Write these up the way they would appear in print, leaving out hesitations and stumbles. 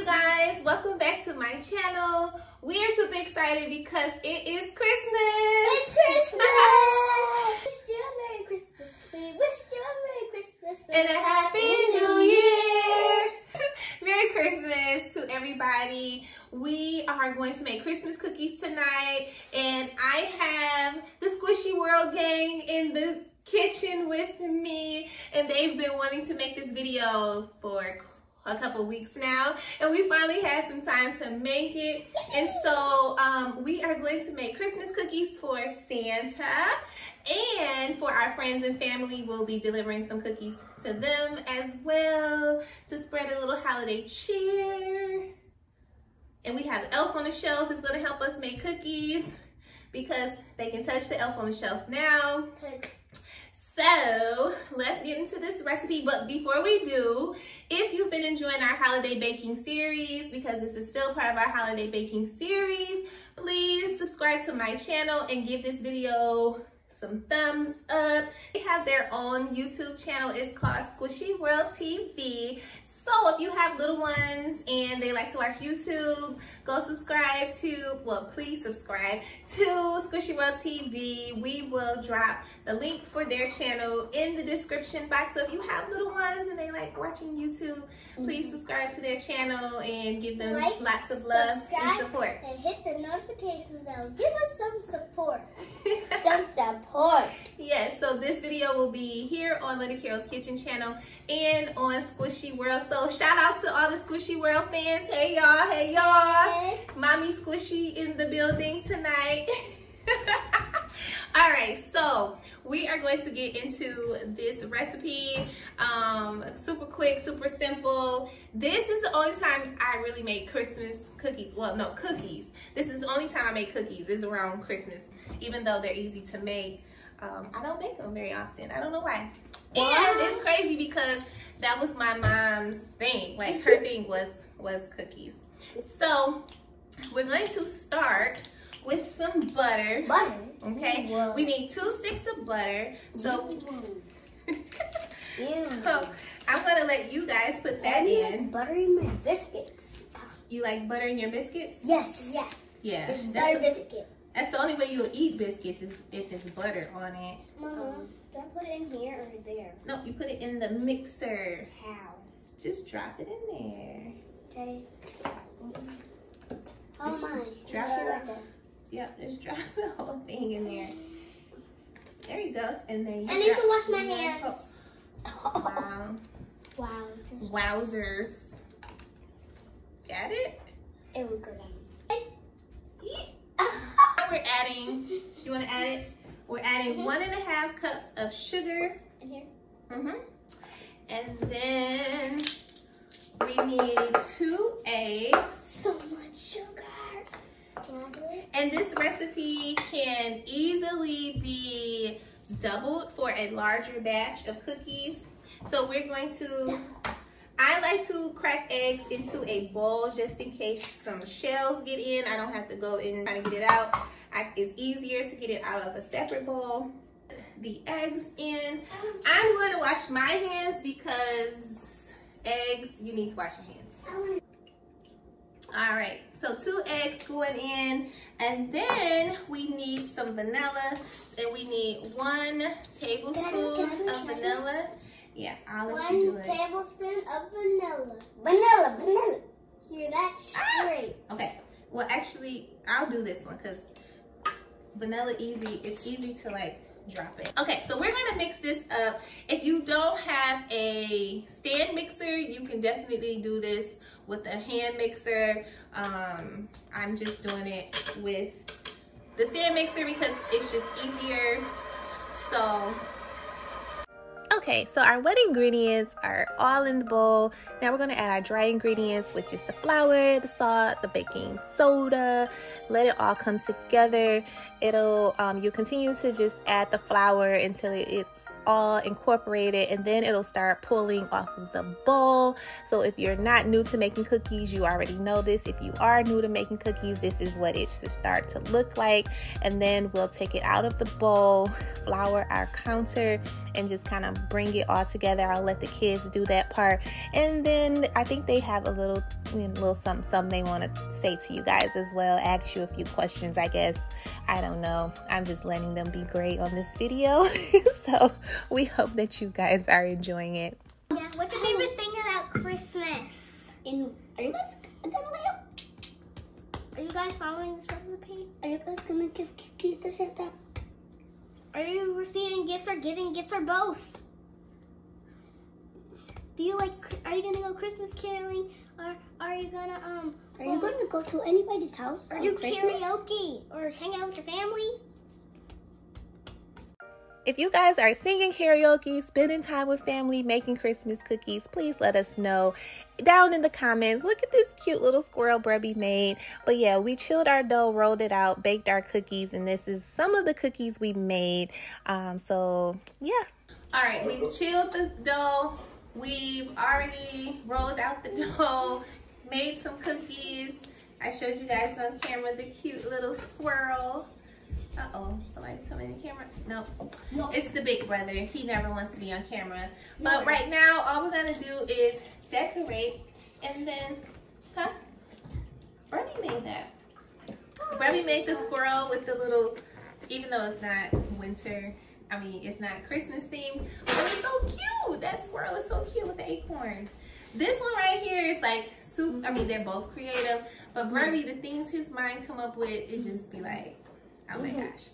you guys, welcome back to my channel. We are super excited because it is Christmas. It's Christmas. Wish you a Merry Christmas. We wish you a Merry Christmas And a Happy New Year. Merry Christmas to everybody. We are going to make Christmas cookies tonight, and I have the Squishy World gang in the kitchen with me, and they've been wanting to make this video for a couple weeks now, and we finally had some time to make it. And so we are going to make Christmas cookies for Santa, and for our friends and family we'll be delivering some cookies to them as well to spread a little holiday cheer. And we have the elf on the shelf is going to help us make cookies because they can touch the elf on the shelf now. So let's get into this recipe. But before we do, if you've been enjoying our holiday baking series, because this is still part of our holiday baking series, please subscribe to my channel and give this video some thumbs up. They have their own YouTube channel. It's called Squishy World TV. So if you have little ones and they like to watch YouTube, go subscribe to, well, please subscribe to Squishy World TV. We will drop the link for their channel in the description box. So if you have little ones and they like watching YouTube, please subscribe to their channel and give them lots of love and support. And hit the notification bell. Give us some support. Some support. Yes, so this video will be here on Linda Carol's Kitchen channel and on Squishy World. So shout out to all the Squishy World fans. Hey y'all, hey y'all. Hey. Mommy Squishy in the building tonight. All right, so we are going to get into this recipe. Super quick, super simple. This is the only time I really make Christmas cookies. Well, no, cookies. This is the only time I make cookies is around Christmas, even though they're easy to make. I don't make them very often. I don't know why. And it's crazy because that was my mom's thing. Like her thing was cookies. So we're going to start with some butter. Butter? Okay. Whoa. We need 2 sticks of butter. So, so I'm going to let you guys put that in. Like butter in my biscuits. You like butter in your biscuits? Yes. Yes. Yeah. Just butter biscuit. That's the only way you'll eat biscuits is if it's butter on it. Mama, do I put it in here or there? No, you put it in the mixer. How? Just drop it in there. Okay. Oh my. Drop it right there. Yep, just drop the whole thing in there. There you go. And then you I need to wash my hands. Wow. Wow. Wowzers. Got it? It was good. Now we're adding, you want to add it? We're adding 1½ cups of sugar. In here? And then we need 2 eggs. So much sugar. Can I do it? And this recipe can easily be doubled for a larger batch of cookies. So we're going to, I like to crack eggs into a bowl just in case some shells get in. I don't have to go in and try to get it out. It's easier to get it out of a separate bowl. The eggs in. I'm going to wash my hands because eggs, you need to wash your hands. All right, so 2 eggs going in, and then we need some vanilla, and we need 1 tablespoon of vanilla. Yeah, I'll let you do it. 1 tablespoon of vanilla. Vanilla. Hear that straight. Okay, well actually, I'll do this one because vanilla it's easy to like drop it. Okay, so we're gonna mix this up. If you don't have a stand mixer, you can definitely do this with a hand mixer. I'm just doing it with the stand mixer because it's just easier. So okay, so our wet ingredients are all in the bowl. Now we're gonna add our dry ingredients, which is the flour, the salt, the baking soda. Let it all come together. It'll, you continue to just add the flour until it's all incorporated, and then it'll start pulling off of the bowl. So if you're not new to making cookies, you already know this. If you are new to making cookies, this is what it should start to look like. And then we'll take it out of the bowl, flour our counter, and just kind of bring it all together. I'll let the kids do that part. And then I think they have a little something they want to say to you guys as well, ask you a few questions, I guess. I don't know. I'm just letting them be great on this video. So we hope that you guys are enjoying it. Yeah, what's your favorite thing about Christmas? Are you guys gonna lay up? Are you guys following this recipe? Are you guys gonna give cookies to Santa? Are you receiving gifts or giving gifts or both? Are you gonna go Christmas caroling, or are you gonna Are you going to go to anybody's house? Or do karaoke or hang out with your family? If you guys are singing karaoke, spending time with family, making Christmas cookies, please let us know down in the comments. Look at this cute little squirrel Brubby made. But yeah, we chilled our dough, rolled it out, baked our cookies, and this is some of the cookies we made. So yeah. All right, we've chilled the dough. We've already rolled out the dough, made some cookies. I showed you guys on camera the cute little squirrel. Uh-oh, somebody's coming in camera. Nope. No. It's the big brother. He never wants to be on camera. But right now, all we're gonna do is decorate, and then, Brubby made that. Brubby made the squirrel with the little, even though it's not winter, it's not Christmas themed, but it's so cute. That squirrel is so cute with the acorn. This one right here is like they're both creative, but Brubby, the things his mind come up with, it just be like, oh my gosh.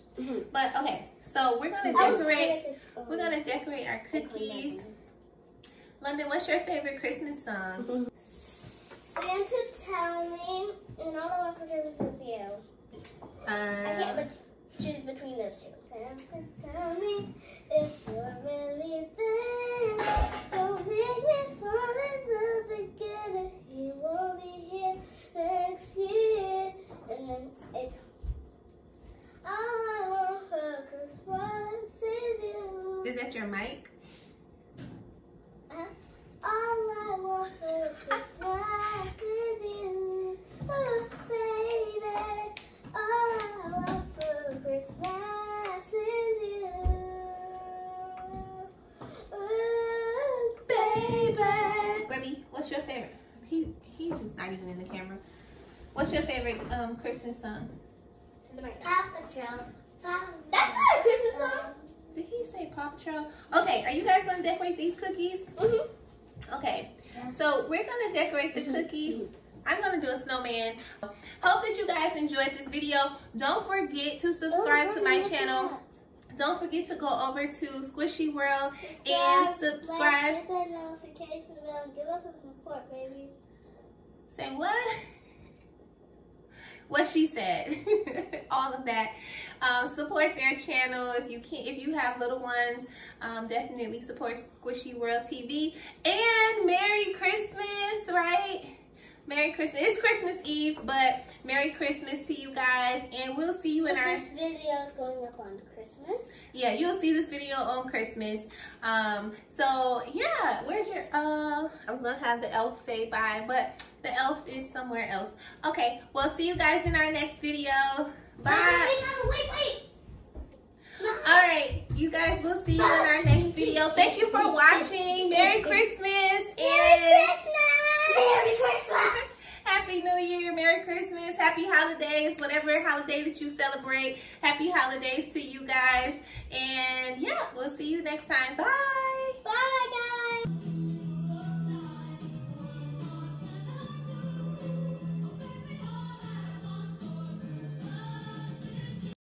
But okay, so we're gonna decorate. We're gonna decorate our cookies. London, what's your favorite Christmas song? Santa tell me, and all of my favorites is you. I can't choose between those two. Santa tell me if you're really there. Don't make me fall in love again. He won't be here next year. And then it's all I want for Christmas is you. Is that your mic? All I want for Christmas is you. Oh, baby. All I want for Christmas is you. Oh, baby. Brubby, what's your favorite? He's just not even in the camera. What's your favorite Christmas song? Paw Patrol. That's not a Christmas song. Did he say Paw Patrol? Okay, are you guys gonna decorate these cookies? Okay, so we're gonna decorate the cookies. I'm gonna do a snowman. Hope that you guys enjoyed this video. Don't forget to subscribe to my channel. Don't forget to go over to Squishy World and subscribe. Hit the notification bell and give us a support, baby. Say what? What she said. All of that. Support their channel if you have little ones. Definitely support Squishy World TV. And Merry Christmas, right? Merry Christmas. It's Christmas Eve, but Merry Christmas to you guys, and we'll see you in our... This video is going up on Christmas. Yeah, you'll see this video on Christmas. So yeah, where's your... I was gonna have the elf say bye, but the elf is somewhere else. Okay, we'll see you guys in our next video. Bye. Wait. All right, you guys, we'll see you in our next video. Thank you for watching. Merry Christmas. Merry Christmas. Merry Christmas. Happy New Year. Merry Christmas. Happy holidays. Whatever holiday that you celebrate. Happy holidays to you guys. And yeah, we'll see you next time. Bye. Bye, guys.